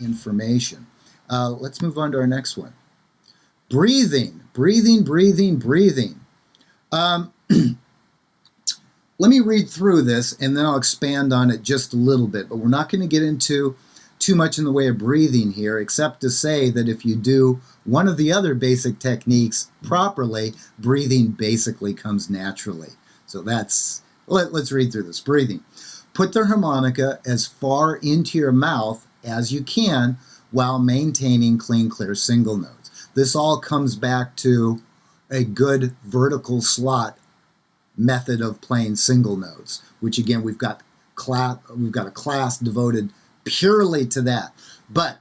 information. Let's move on to our next one. Breathing, breathing, breathing, breathing. Let me read through this and then I'll expand on it just a little bit, but we're not going to get into too much in the way of breathing here, except to say that if you do one of the other basic techniques properly, breathing basically comes naturally. So let's read through this. Breathing. Put the harmonica as far into your mouth as you can while maintaining clean, clear single notes. This all comes back to a good vertical slot method of playing single notes, which again we've got a class devoted purely to that. But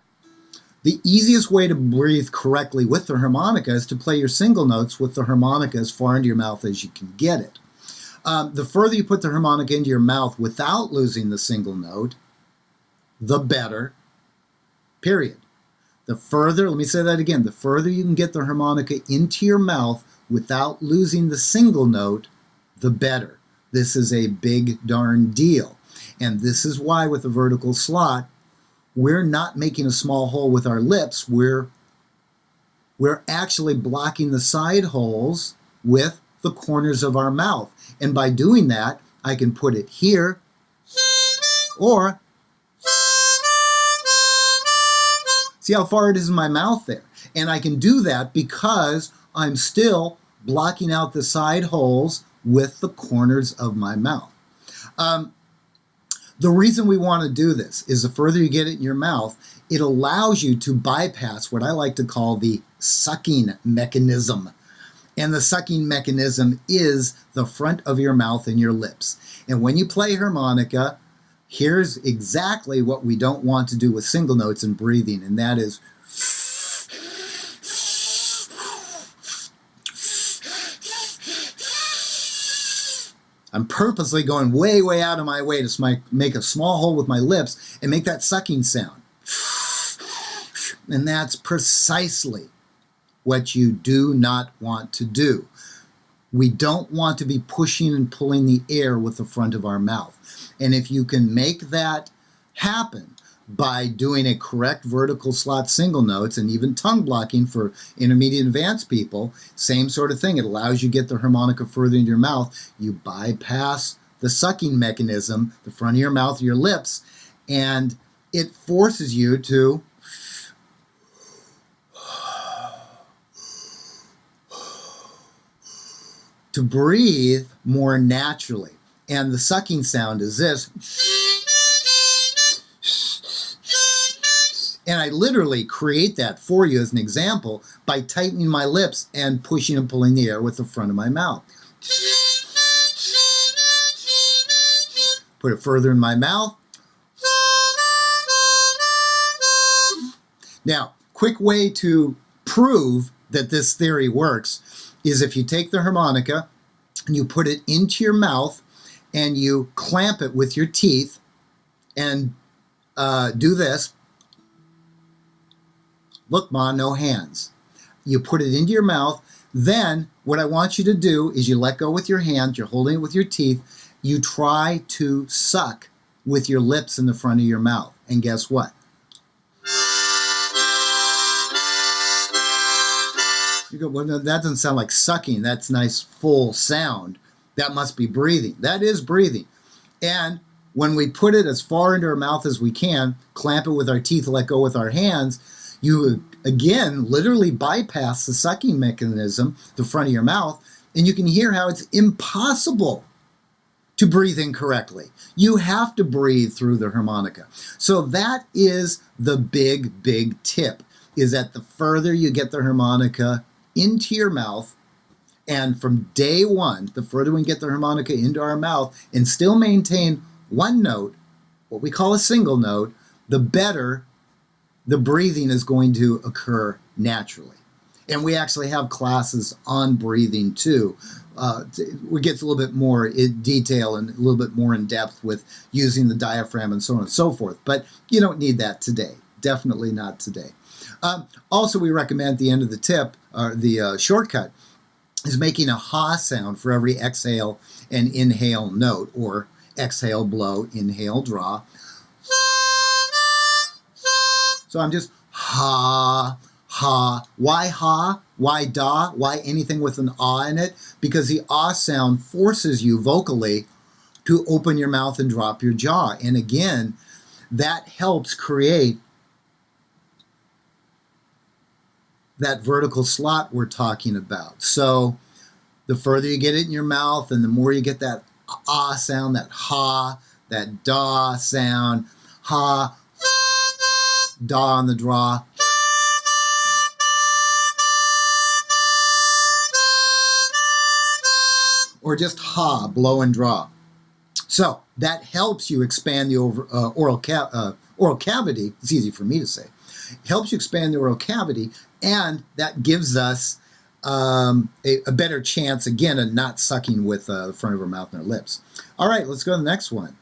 the easiest way to breathe correctly with the harmonica is to play your single notes with the harmonica as far into your mouth as you can get it. The further you put the harmonica into your mouth without losing the single note, the better, period. The further, let me say that again, the further you can get the harmonica into your mouth without losing the single note, the better. This is a big darn deal. And this is why with the vertical slot, we're not making a small hole with our lips. We're actually blocking the side holes with the corners of our mouth. And by doing that, I can put it here or see how far it is in my mouth there. And I can do that because I'm still blocking out the side holes with the corners of my mouth. The reason we want to do this is the further you get it in your mouth, it allows you to bypass what I like to call the sucking mechanism. And the sucking mechanism is the front of your mouth and your lips. And when you play harmonica, here's exactly what we don't want to do with single notes and breathing, and that is I'm purposely going way, way out of my way to make a small hole with my lips and make that sucking sound. And that's precisely what you do not want to do. We don't want to be pushing and pulling the air with the front of our mouth. And if you can make that happen by doing a correct vertical slot single notes and even tongue blocking for intermediate and advanced people, same sort of thing. It allows you to get the harmonica further into your mouth. You bypass the sucking mechanism, the front of your mouth, your lips, and it forces you to breathe more naturally. And the sucking sound is this. And I literally create that for you as an example by tightening my lips and pushing and pulling the air with the front of my mouth. Put it further in my mouth. Now, quick way to prove that this theory works is if you take the harmonica and you put it into your mouth and you clamp it with your teeth and do this. Look, Ma, no hands. You put it into your mouth. Then what I want you to do is you let go with your hand. You're holding it with your teeth. You try to suck with your lips in the front of your mouth. And guess what? You go, well, no, that doesn't sound like sucking. That's nice full sound. That must be breathing. That is breathing. And when we put it as far into our mouth as we can, clamp it with our teeth, let go with our hands, you again literally bypass the sucking mechanism, the front of your mouth, and you can hear how it's impossible to breathe incorrectly. You have to breathe through the harmonica. So that is the big, big tip, is that the further you get the harmonica into your mouth, and from day one, the further we get the harmonica into our mouth and still maintain one note, what we call a single note, the better the breathing is going to occur naturally. And we actually have classes on breathing too. It gets a little bit more in detail and a little bit more in depth with using the diaphragm and so on and so forth. But you don't need that today. Definitely not today. Also, we recommend at the end of the tip, the shortcut, is making a ha sound for every exhale and inhale note, or exhale, blow, inhale, draw. So I'm just ha, ha. Why ha? Why da? Why anything with an ah in it? Because the ah sound forces you vocally to open your mouth and drop your jaw. And again, that helps create that vertical slot we're talking about. So the further you get it in your mouth and the more you get that ah sound, that ha, that da sound, ha, da on the draw, or just ha, blow and draw. So that helps you expand the oral cavity. It's easy for me to say. It helps you expand the oral cavity, and that gives us a better chance, again, of not sucking with the front of our mouth and our lips. All right, let's go to the next one.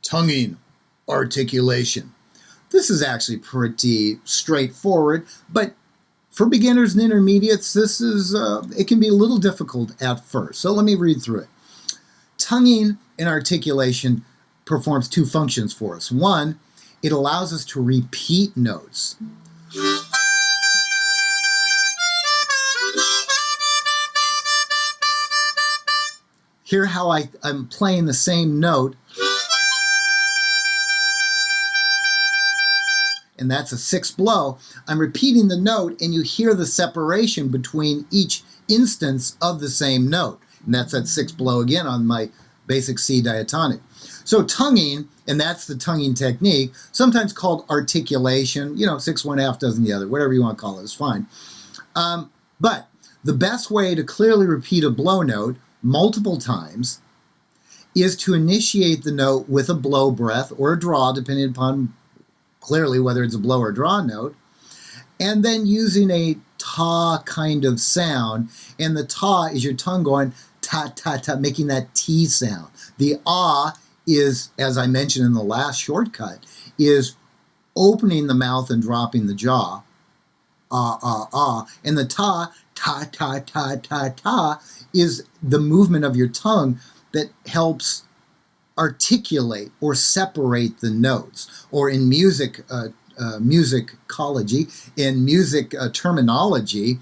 Tonguing, articulation. This is actually pretty straightforward, but for beginners and intermediates, this is it can be a little difficult at first. So let me read through it. Tonguing and articulation performs two functions for us. One, it allows us to repeat notes. Hear how I'm playing the same note, and that's a sixth blow. I'm repeating the note, and you hear the separation between each instance of the same note. And that's that sixth blow again on my basic C diatonic. So tonguing, and that's the tonguing technique, sometimes called articulation, 6 1 half dozen the other, whatever you want to call it is fine. But the best way to clearly repeat a blow note multiple times is to initiate the note with a blow breath or a draw, depending upon clearly whether it's a blow or draw note, and then using a ta kind of sound, and the ta is your tongue going ta, ta, ta, making that T sound. The ah is, as I mentioned in the last shortcut, is opening the mouth and dropping the jaw, ah, ah, ah, and the ta, ta, ta, ta, ta, ta, is the movement of your tongue that helps articulate or separate the notes, or in musicology, in music terminology,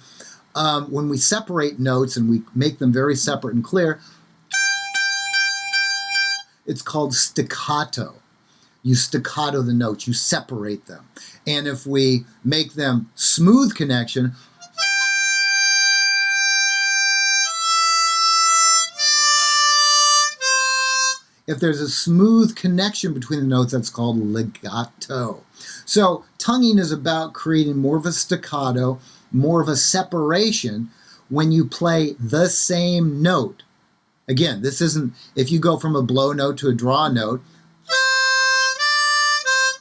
when we separate notes and we make them very separate and clear, it's called staccato. You staccato the notes, you separate them. And if we make them smooth connection, if there's a smooth connection between the notes, that's called legato. So tonguing is about creating more of a staccato, more of a separation when you play the same note. Again, this isn't, if you go from a blow note to a draw note,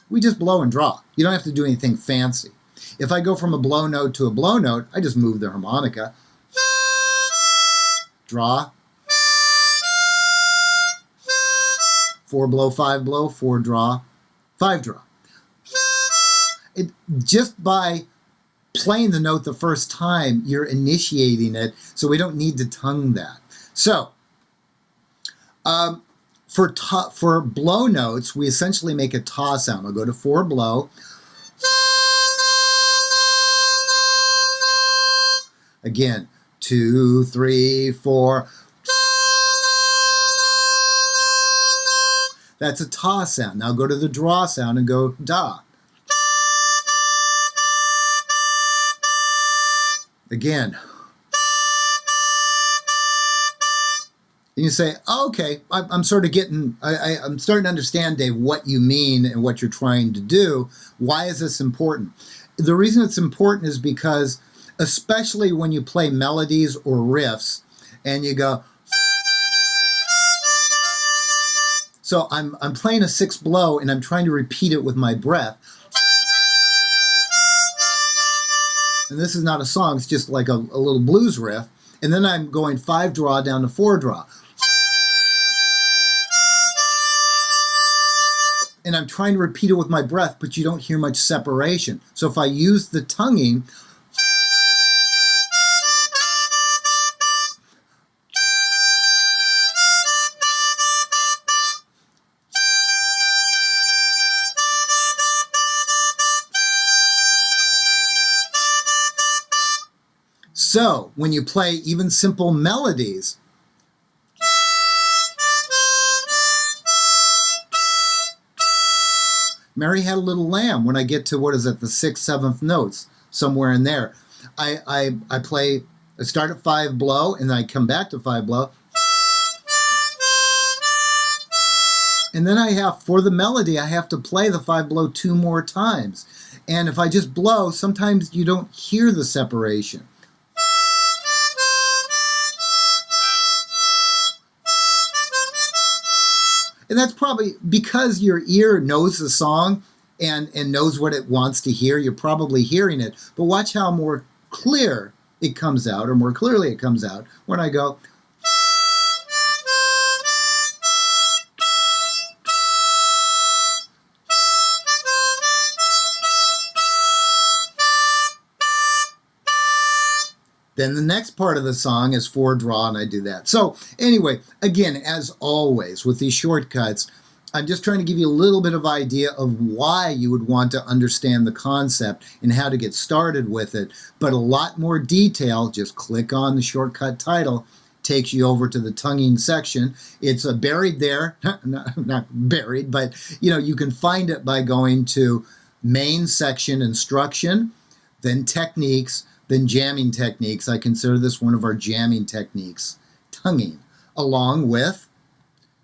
we just blow and draw. You don't have to do anything fancy. If I go from a blow note to a blow note, I just move the harmonica, draw, 4 blow, 5 blow, 4 draw, 5 draw. Just by playing the note the first time, you're initiating it, so we don't need to tongue that. So, for blow notes, we essentially make a ta sound. I'll go to 4 blow. Again, 2, 3, 4. That's a ta sound. Now go to the draw sound and go da. Again. And you say, oh, okay, I'm sort of getting, I'm starting to understand, Dave, what you mean and what you're trying to do. Why is this important? The reason it's important is because, especially when you play melodies or riffs, and you go, so I'm playing a 6 blow, and I'm trying to repeat it with my breath. And this is not a song, it's just like a little blues riff. And then I'm going 5 draw down to 4 draw. And I'm trying to repeat it with my breath, but you don't hear much separation. So if I use the tonguing, So when you play even simple melodies, Mary Had a Little Lamb, when I get to, what is it, the 6th, 7th notes, somewhere in there, I start at 5 blow, and then I come back to 5 blow, and then I have, for the melody, I have to play the 5 blow 2 more times. And if I just blow, sometimes you don't hear the separation. And that's probably because your ear knows the song and knows what it wants to hear. You're probably hearing it. But watch how more clear it comes out, or more clearly it comes out, when I go. Then the next part of the song is 4 draw, and I do that. So anyway, again, as always with these shortcuts, I'm just trying to give you a little bit of idea of why you would want to understand the concept and how to get started with it. But a lot more detail, just click on the shortcut title, takes you over to the tonguing section. It's buried there, not buried, but you can find it by going to main section instruction, then techniques, then jamming techniques. I consider this one of our jamming techniques, tonguing, along with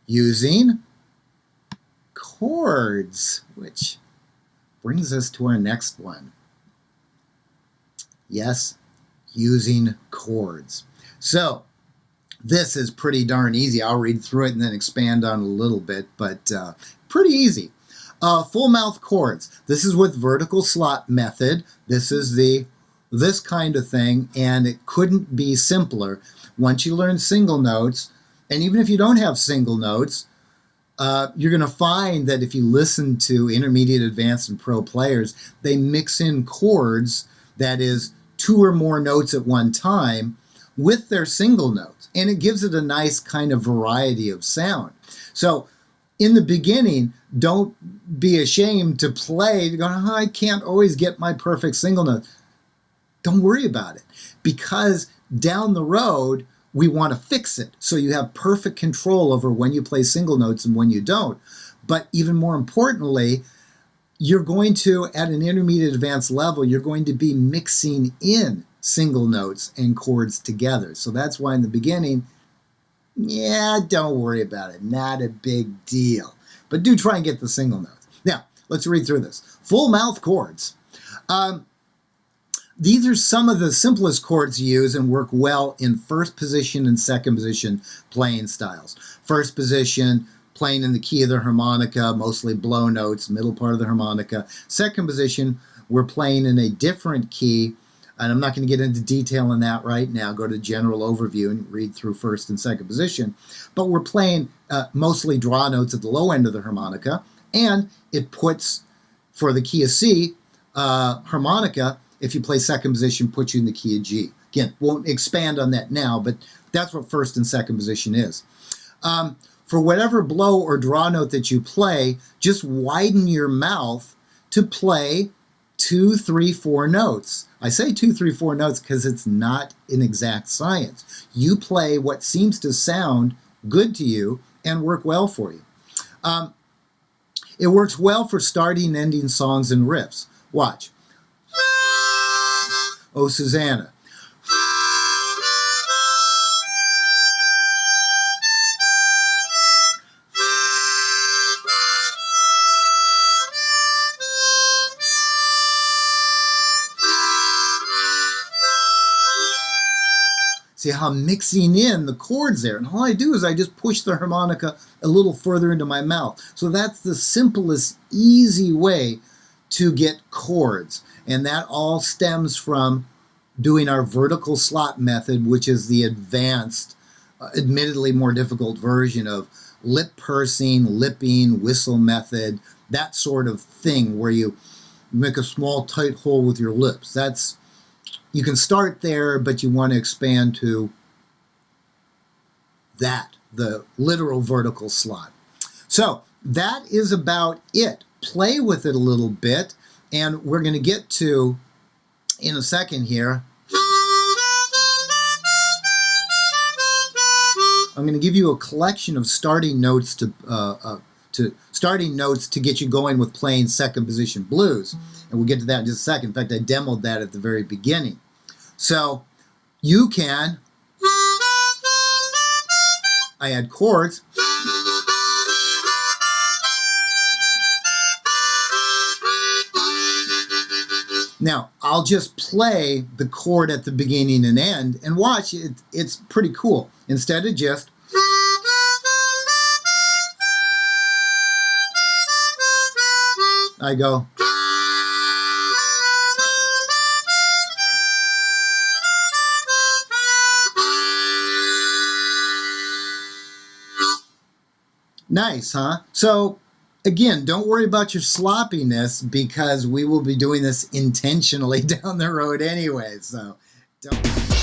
using chords, which brings us to our next one. Yes, using chords. So this is pretty darn easy. I'll read through it and then expand on it a little bit, but pretty easy. Full mouth chords. This is with vertical slot method. This is this kind of thing, and it couldn't be simpler. Once you learn single notes, and even if you don't have single notes, you're going to find that if you listen to intermediate, advanced, and pro players, they mix in chords, that is 2 or more notes at one time, with their single notes, and it gives it a nice kind of variety of sound. So in the beginning, don't be ashamed to play, going, oh, I can't always get my perfect single note. Don't worry about it, because down the road, we want to fix it so you have perfect control over when you play single notes and when you don't. But even more importantly, you're going to, at an intermediate advanced level, you're going to be mixing in single notes and chords together. So that's why in the beginning, don't worry about it. Not a big deal. But do try and get the single notes. Now, let's read through this. Full mouth chords. These are some of the simplest chords to use and work well in first position and second position playing styles. First position, playing in the key of the harmonica, mostly blow notes, middle part of the harmonica. Second position, we're playing in a different key, and I'm not going to get into detail on that right now. Go to general overview and read through first and second position. But we're playing mostly draw notes at the low end of the harmonica, and it puts, for the key of C, harmonica, if you play second position, puts you in the key of G. Again, won't expand on that now, but that's what first and second position is. For whatever blow or draw note that you play, just widen your mouth to play 2, 3, 4 notes. I say 2, 3, 4 notes because it's not an exact science. You play what seems to sound good to you and work well for you. It works well for starting and ending songs and riffs. Watch. Oh, Susanna. See how I'm mixing in the chords there. And all I do is I just push the harmonica a little further into my mouth. So that's the simplest, easy way to get chords. And that all stems from doing our vertical slot method, which is the advanced, admittedly more difficult version of lip pursing, lipping, whistle method, that sort of thing where you make a small tight hole with your lips. You can start there, but you want to expand to that, the literal vertical slot. So that is about it. Play with it a little bit, and we're going to get to, in a second here, I'm going to give you a collection of starting notes to get you going with playing second position blues. And we'll get to that in just a second. In fact, I demoed that at the very beginning. So you can, I add chords. Now, I'll just play the chord at the beginning and end, and watch, it's pretty cool. Instead of just, I go, nice, huh? So, again, don't worry about your sloppiness because we will be doing this intentionally down the road anyway. So, don't.